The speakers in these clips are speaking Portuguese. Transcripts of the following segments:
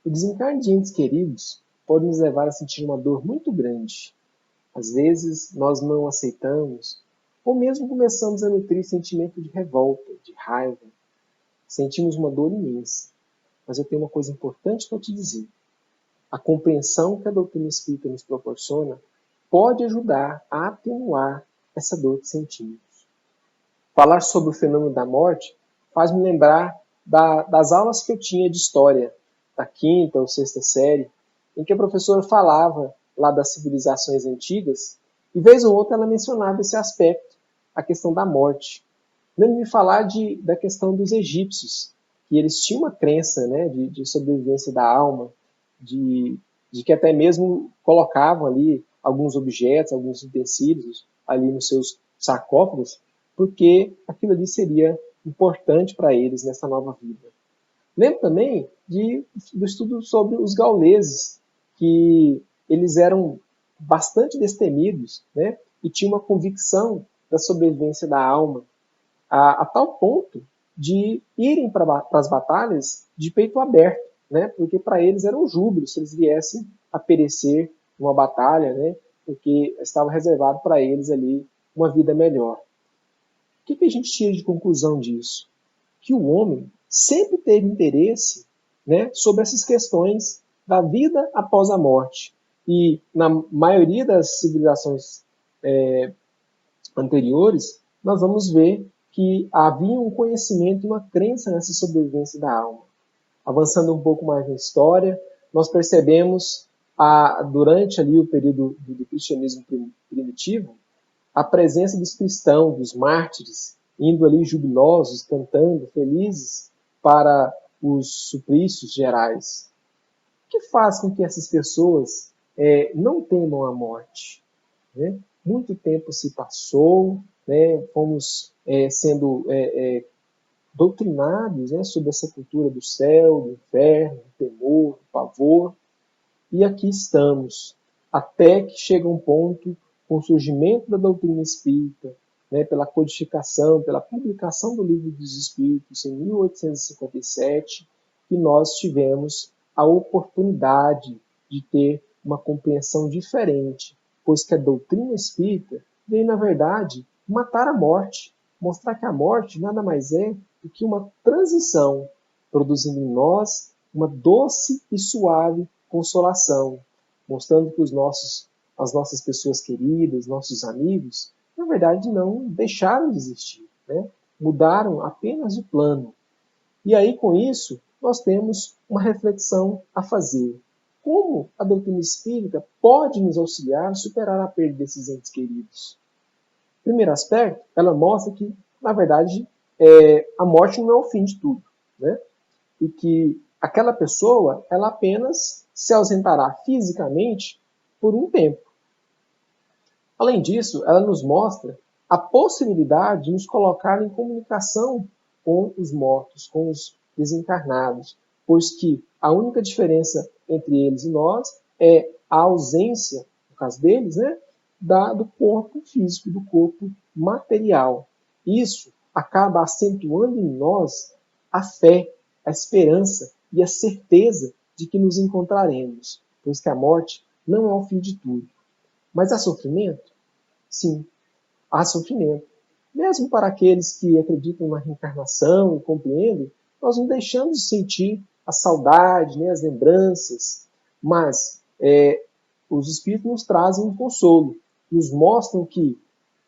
O desencarne de entes queridos pode nos levar a sentir uma dor muito grande. Às vezes, nós não aceitamos, ou mesmo começamos a nutrir sentimento de revolta, de raiva. Sentimos uma dor imensa. Mas eu tenho uma coisa importante para te dizer. A compreensão que a doutrina espírita nos proporciona pode ajudar a atenuar essa dor que sentimos. Falar sobre o fenômeno da morte faz-me lembrar das aulas que eu tinha de história, da quinta ou sexta série, em que a professora falava lá das civilizações antigas, e vez ou outra ela mencionava esse aspecto, a questão da morte. Lembro-me falar da questão dos egípcios, que eles tinham uma crença, né, de sobrevivência da alma, de que até mesmo colocavam ali alguns objetos, alguns utensílios ali nos seus sarcófagos, porque aquilo ali seria importante para eles nessa nova vida. Lembro também do estudo sobre os gauleses, que eles eram bastante destemidos, né, e tinham uma convicção da sobrevivência da alma, a tal ponto de irem para as batalhas de peito aberto, né? Porque para eles era um júbilo se eles viessem a perecer numa batalha, né? Porque estava reservado para eles ali uma vida melhor. O que a gente tira de conclusão disso? Que o homem sempre teve interesse, né, sobre essas questões da vida após a morte. E na maioria das civilizações anteriores, nós vamos ver que havia um conhecimento e uma crença nessa sobrevivência da alma. Avançando um pouco mais na história, nós percebemos, durante ali o período do cristianismo primitivo, a presença dos cristãos, dos mártires, indo ali jubilosos, cantando, felizes para os suplícios gerais. O que faz com que essas pessoas não temam a morte? Né? Muito tempo se passou, né? Fomos sendo doutrinados, né, sobre essa cultura do céu, do inferno, do temor, do pavor, e aqui estamos, até que chega um ponto, com o surgimento da doutrina espírita, né, pela codificação, pela publicação do Livro dos Espíritos em 1857, que nós tivemos a oportunidade de ter uma compreensão diferente, pois que a doutrina espírita veio, na verdade, matar a morte, mostrar que a morte nada mais é do que uma transição, produzindo em nós uma doce e suave consolação, mostrando que as nossas pessoas queridas, nossos amigos, na verdade não deixaram de existir, né? Mudaram apenas de plano. E aí, com isso, nós temos uma reflexão a fazer. Como a doutrina espírita pode nos auxiliar a superar a perda desses entes queridos? Primeiro aspecto, ela mostra que, na verdade, a morte não é o fim de tudo, né? E que aquela pessoa, ela apenas se ausentará fisicamente por um tempo. Além disso, ela nos mostra a possibilidade de nos colocar em comunicação com os mortos, com os desencarnados, pois que a única diferença entre eles e nós é a ausência, no caso deles, né, do corpo físico, do corpo material. Isso acaba acentuando em nós a fé, a esperança e a certeza de que nos encontraremos, pois que a morte não é o fim de tudo. Mas há sofrimento? Sim, há sofrimento. Mesmo para aqueles que acreditam na reencarnação e compreendem, nós não deixamos de sentir a saudade, né, as lembranças, mas os Espíritos nos trazem um consolo, nos mostram que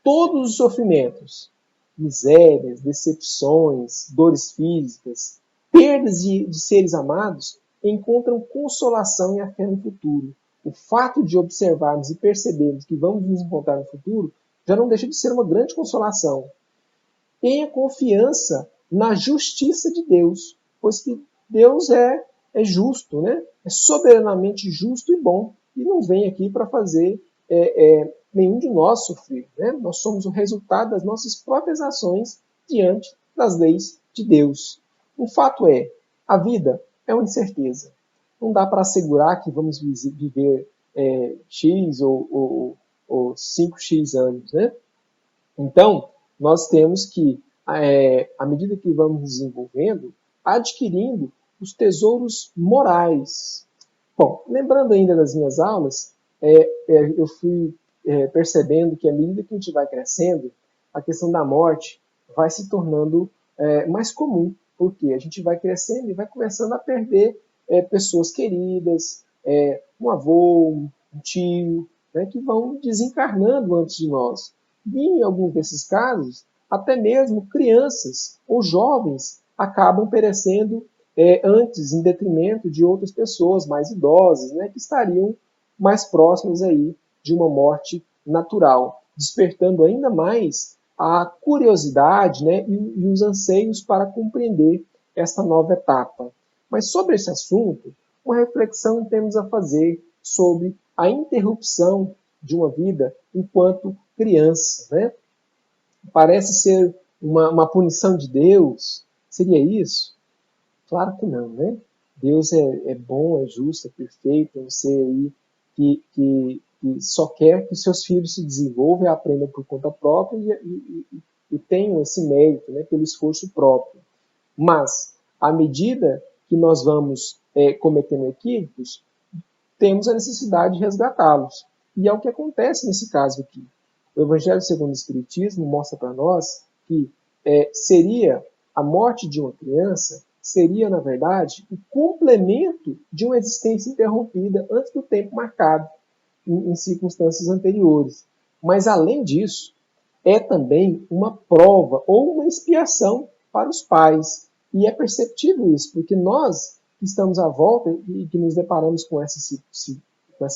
todos os sofrimentos, misérias, decepções, dores físicas, perdas de seres amados, encontram consolação e a fé no futuro. O fato de observarmos e percebermos que vamos nos encontrar no futuro já não deixa de ser uma grande consolação. Tenha confiança na justiça de Deus, pois que Deus é justo, né? É soberanamente justo e bom, e não vem aqui para fazer nenhum de nós sofrer. Né? Nós somos o resultado das nossas próprias ações diante das leis de Deus. O fato é, a vida é uma incerteza. Não dá para assegurar que vamos viver X ou 5X anos. Né? Então, nós temos que, à medida que vamos desenvolvendo, adquirindo os tesouros morais. Bom, lembrando ainda das minhas aulas, eu fui percebendo que à medida que a gente vai crescendo, a questão da morte vai se tornando mais comum, porque a gente vai crescendo e vai começando a perder pessoas queridas, um avô, um tio, né, que vão desencarnando antes de nós. E em alguns desses casos, até mesmo crianças ou jovens acabam perecendo antes, em detrimento de outras pessoas mais idosas, né, que estariam mais próximas aí de uma morte natural, despertando ainda mais a curiosidade, né, e os anseios para compreender esta nova etapa. Mas sobre esse assunto, uma reflexão temos a fazer sobre a interrupção de uma vida enquanto criança, né? Parece ser uma punição de Deus. Seria isso? Claro que não, né? Deus é bom, é justo, é perfeito, é um ser aí que só quer que os seus filhos se desenvolvam e aprendam por conta própria e tenham esse mérito, né, pelo esforço próprio. Mas, à medida que nós vamos cometendo equívocos, temos a necessidade de resgatá-los. E é o que acontece nesse caso aqui. O Evangelho segundo o Espiritismo mostra para nós que seria a morte de uma criança, seria, na verdade, o complemento de uma existência interrompida antes do tempo marcado, em circunstâncias anteriores. Mas, além disso, é também uma prova ou uma expiação para os pais. E é perceptível isso, porque nós que estamos à volta e que nos deparamos com essa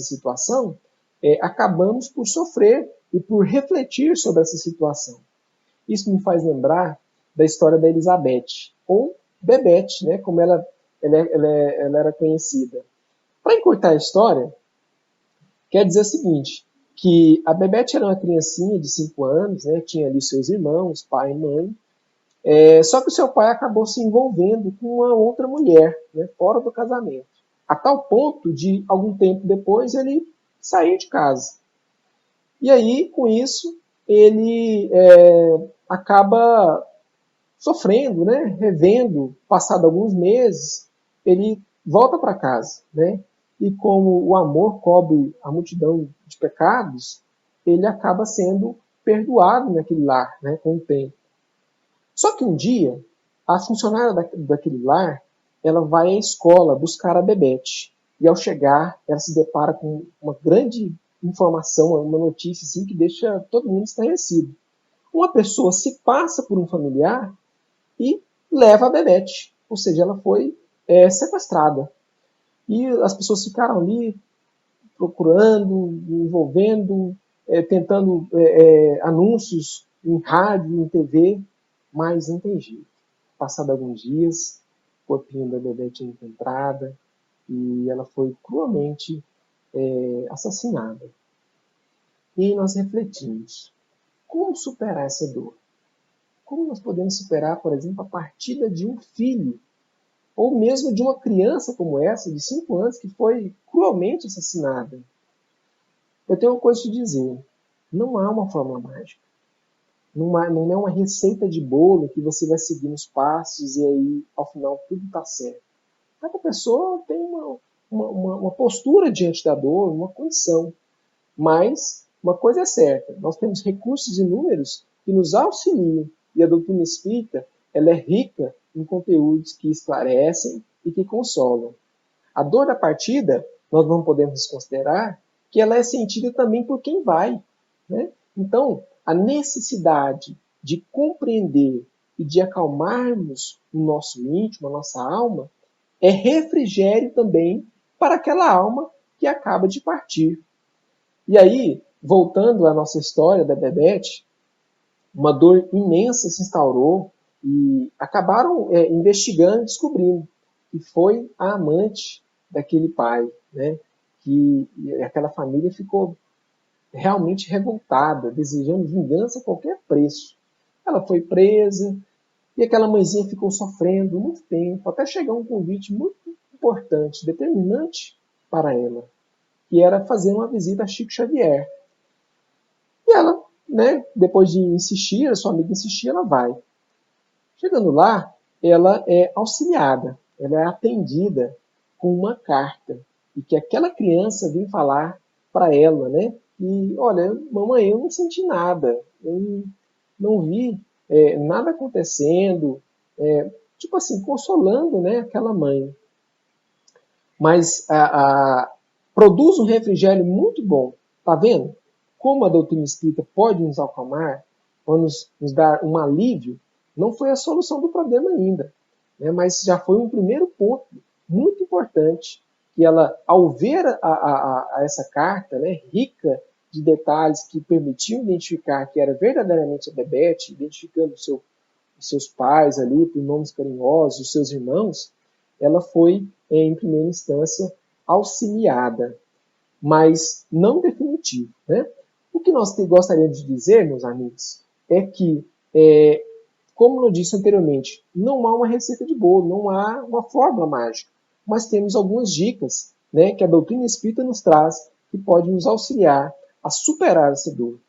situação, acabamos por sofrer e por refletir sobre essa situação. Isso me faz lembrar da história da Elizabeth, ou Bebete, né, como ela era conhecida. Para encurtar a história, quer dizer o seguinte, que a Bebete era uma criancinha de 5 anos, né, tinha ali seus irmãos, pai e mãe, só que o seu pai acabou se envolvendo com uma outra mulher, né, fora do casamento. A tal ponto de, algum tempo depois, ele sair de casa. E aí, com isso, ele acaba sofrendo, né, revendo, passado alguns meses, ele volta para casa, né, e como o amor cobre a multidão de pecados, ele acaba sendo perdoado naquele lar, né, com o tempo. Só que um dia, a funcionária daquele lar, ela vai à escola buscar a Bebete. E ao chegar, ela se depara com uma grande informação, uma notícia assim, que deixa todo mundo estarrecido. Uma pessoa se passa por um familiar e leva a Bebete. Ou seja, ela foi sequestrada. E as pessoas ficaram ali procurando, envolvendo, tentando anúncios em rádio, em TV, mas não tem jeito. Passado alguns dias, o corpinho da Bebete é encontrada e ela foi cruelmente assassinada. E aí nós refletimos, como superar essa dor? Como nós podemos superar, por exemplo, a partida de um filho, ou mesmo de uma criança como essa, de 5 anos, que foi cruelmente assassinada? Eu tenho uma coisa a te dizer, não há uma fórmula mágica. Não é uma receita de bolo que você vai seguir os passos e aí, ao final, tudo está certo. Cada pessoa tem uma postura diante da dor, uma condição. Mas uma coisa é certa, nós temos recursos inúmeros que nos auxiliam. E a doutrina espírita ela é rica em conteúdos que esclarecem e que consolam. A dor da partida, nós não podemos desconsiderar que ela é sentida também por quem vai, né? Então, a necessidade de compreender e de acalmarmos o nosso íntimo, a nossa alma, é refrigério também para aquela alma que acaba de partir. E aí, voltando à nossa história da Bebete, uma dor imensa se instaurou e acabaram investigando e descobrindo que foi a amante daquele pai, né? Que aquela família ficou realmente revoltada, desejando vingança a qualquer preço. Ela foi presa e aquela mãezinha ficou sofrendo muito tempo, até chegar um convite muito importante, determinante para ela, que era fazer uma visita a Chico Xavier. E ela, né, depois de insistir, a sua amiga insistir, ela vai. Chegando lá, ela é auxiliada. ela é atendida com uma carta e que aquela criança vem falar para ela, né? E olha, mamãe, eu não senti nada, eu não vi nada acontecendo, tipo assim, consolando, né, aquela mãe. Mas produz um refrigério muito bom. Tá vendo? Como a doutrina espírita pode nos acalmar, pode nos dar um alívio, não foi a solução do problema ainda, né? Mas já foi um primeiro ponto muito importante que ela, ao ver essa carta, né, rica de detalhes que permitiam identificar que era verdadeiramente a Bebete, identificando os seus pais ali por nomes carinhosos, os seus irmãos, ela foi, em primeira instância, auxiliada, mas não definitivo, né? O que nós gostaríamos de dizer, meus amigos, é que, como eu disse anteriormente, não há uma receita de bolo, não há uma fórmula mágica, mas temos algumas dicas, né, que a doutrina espírita nos traz que pode nos auxiliar a superar essa dor.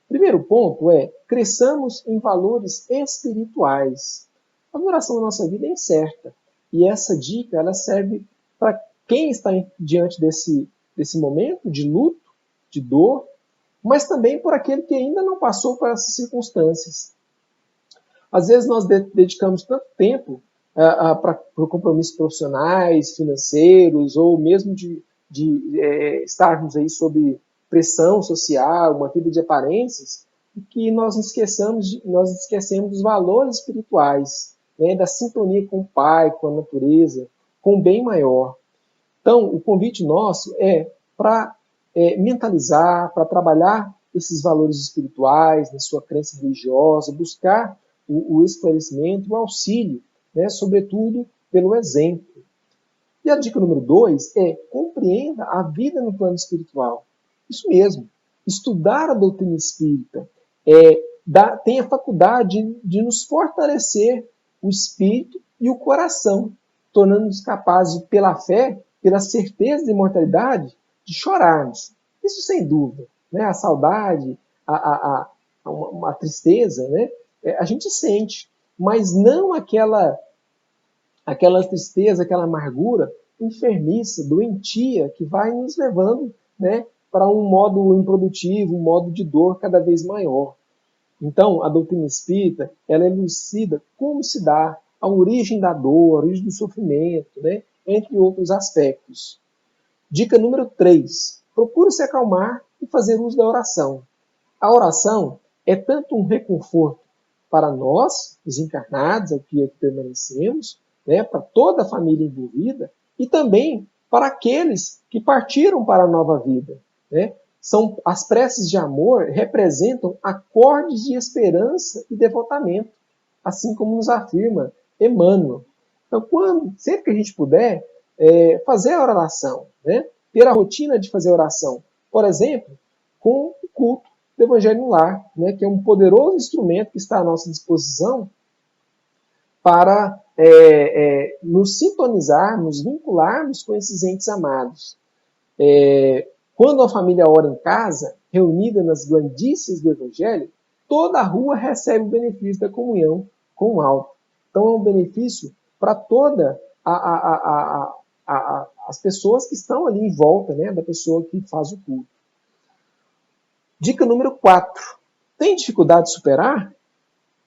Primeiro ponto é, cresçamos em valores espirituais. A duração da nossa vida é incerta. E essa dica ela serve para quem está diante desse momento de luto, de dor, mas também por aquele que ainda não passou por essas circunstâncias. Às vezes nós dedicamos tanto tempo para compromissos profissionais, financeiros, ou mesmo de estarmos aí sob pressão social, uma vida de aparências, que nós esquecemos dos valores espirituais, né, da sintonia com o Pai, com a natureza, com o bem maior. Então, o convite nosso é para mentalizar, para trabalhar esses valores espirituais, na sua crença religiosa, buscar o esclarecimento, o auxílio, né, sobretudo pelo exemplo. E a dica número 2 é compreenda a vida no plano espiritual. Isso mesmo, estudar a doutrina espírita tem a faculdade de nos fortalecer o espírito e o coração, tornando-nos capazes, pela fé, pela certeza de imortalidade, de chorarmos. Isso sem dúvida. Né? A saudade, uma tristeza, né? A gente sente, mas não aquela tristeza, aquela amargura enfermiça, doentia, que vai nos levando, né, para um modo improdutivo, um modo de dor cada vez maior. Então, a doutrina espírita, ela elucida como se dá a origem da dor, a origem do sofrimento, né, entre outros aspectos. Dica número 3. Procure se acalmar e fazer uso da oração. A oração é tanto um reconforto para nós, os encarnados, aqui que permanecemos, né, para toda a família envolvida, e também para aqueles que partiram para a nova vida. Né? As preces de amor representam acordes de esperança e devotamento, assim como nos afirma Emmanuel. Então, sempre que a gente puder, fazer a oração, né? Ter a rotina de fazer oração. Por exemplo, com o culto do Evangelho no Lar, né? Que é um poderoso instrumento que está à nossa disposição para nos sintonizar, nos vincularmos com esses entes amados. Quando a família ora em casa, reunida nas blandícias do Evangelho, toda a rua recebe o benefício da comunhão com o alto. Então é um benefício para toda as pessoas que estão ali em volta, né, da pessoa que faz o culto. Dica número 4. Tem dificuldade de superar?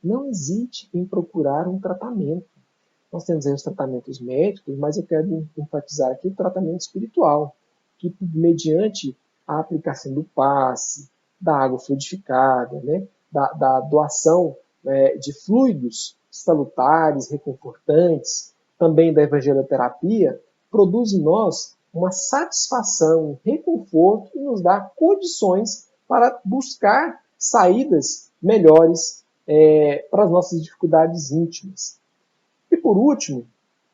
Não hesite em procurar um tratamento. Nós temos aí os tratamentos médicos, mas eu quero enfatizar aqui o tratamento espiritual, que mediante a aplicação do passe, da água fluidificada, né, da doação de fluidos salutares, reconfortantes, também da evangelioterapia, produz em nós uma satisfação, um reconforto e nos dá condições para buscar saídas melhores para as nossas dificuldades íntimas. E por último,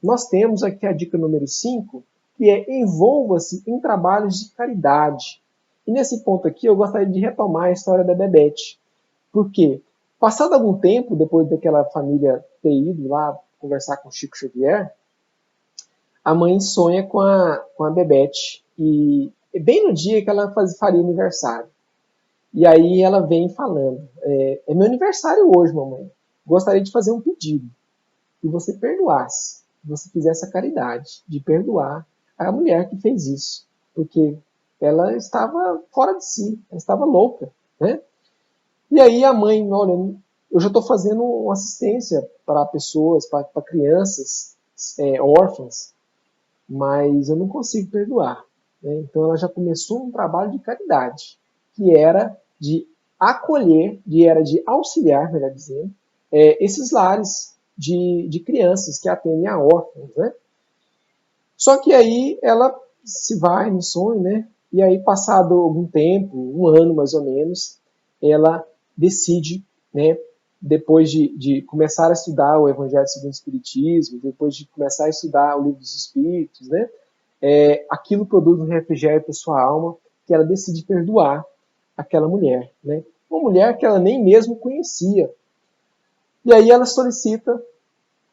nós temos aqui a dica número 5, que é envolva-se em trabalhos de caridade. E nesse ponto aqui eu gostaria de retomar a história da Bebete. Porque, passado algum tempo, depois daquela família ter ido lá conversar com Chico Xavier, a mãe sonha com a Bebete. E bem no dia que ela faria aniversário. E aí ela vem falando, é meu aniversário hoje, mamãe. Gostaria de fazer um pedido. Que você perdoasse. você fizesse a caridade de perdoar a mulher que fez isso, porque ela estava fora de si, ela estava louca, né? E aí a mãe, olha, eu já estou fazendo uma assistência para pessoas, para crianças órfãs, mas eu não consigo perdoar, né? Então ela já começou um trabalho de caridade, que era de acolher, era de auxiliar, melhor dizendo, esses lares de crianças que atendem a órfãos, né? Só que aí ela se vai no sonho, né? E aí, passado algum tempo, um ano mais ou menos, ela decide, né? Depois de começar a estudar o Evangelho segundo o Espiritismo, depois de começar a estudar o Livro dos Espíritos, né? Aquilo produz um refrigério para sua alma, que ela decide perdoar aquela mulher, né? Uma mulher que ela nem mesmo conhecia. E aí ela solicita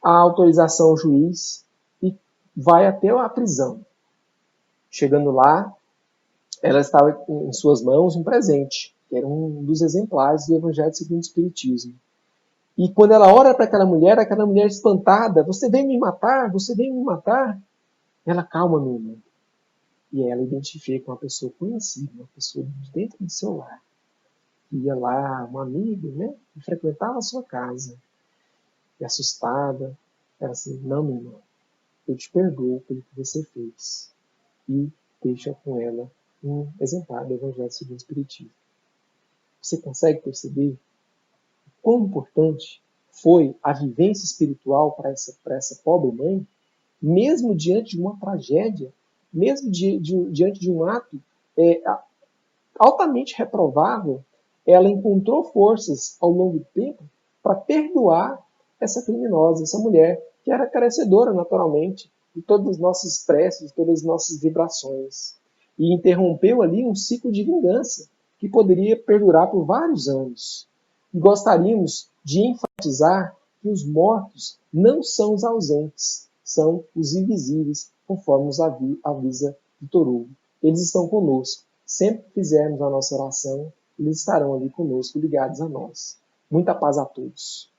a autorização ao juiz e vai até a prisão. Chegando lá, ela estava em suas mãos um presente, que era um dos exemplares do Evangelho segundo o Espiritismo. E quando ela olha para aquela mulher espantada, você vem me matar? Você vem me matar? Ela, calma, minha irmã. E ela identifica uma pessoa conhecida, uma pessoa de dentro do seu lar. Que ia lá, uma amiga, né? Que frequentava a sua casa. E assustada, ela assim, não, minha irmã, eu te perdoo pelo que você fez. E deixa com ela um exemplar do Evangelho segundo o Espiritismo. Você consegue perceber quão importante foi a vivência espiritual para essa pobre mãe, mesmo diante de uma tragédia, mesmo diante de um ato é, altamente reprovável, ela encontrou forças ao longo do tempo para perdoar essa criminosa, essa mulher, que era carecedora, naturalmente, de todas as nossas preces, de todas as nossas vibrações. E interrompeu ali um ciclo de vingança que poderia perdurar por vários anos. E gostaríamos de enfatizar que os mortos não são os ausentes, são os invisíveis, conforme nos avisa Vitor Hugo. Eles estão conosco. Sempre que fizermos a nossa oração, eles estarão ali conosco, ligados a nós. Muita paz a todos.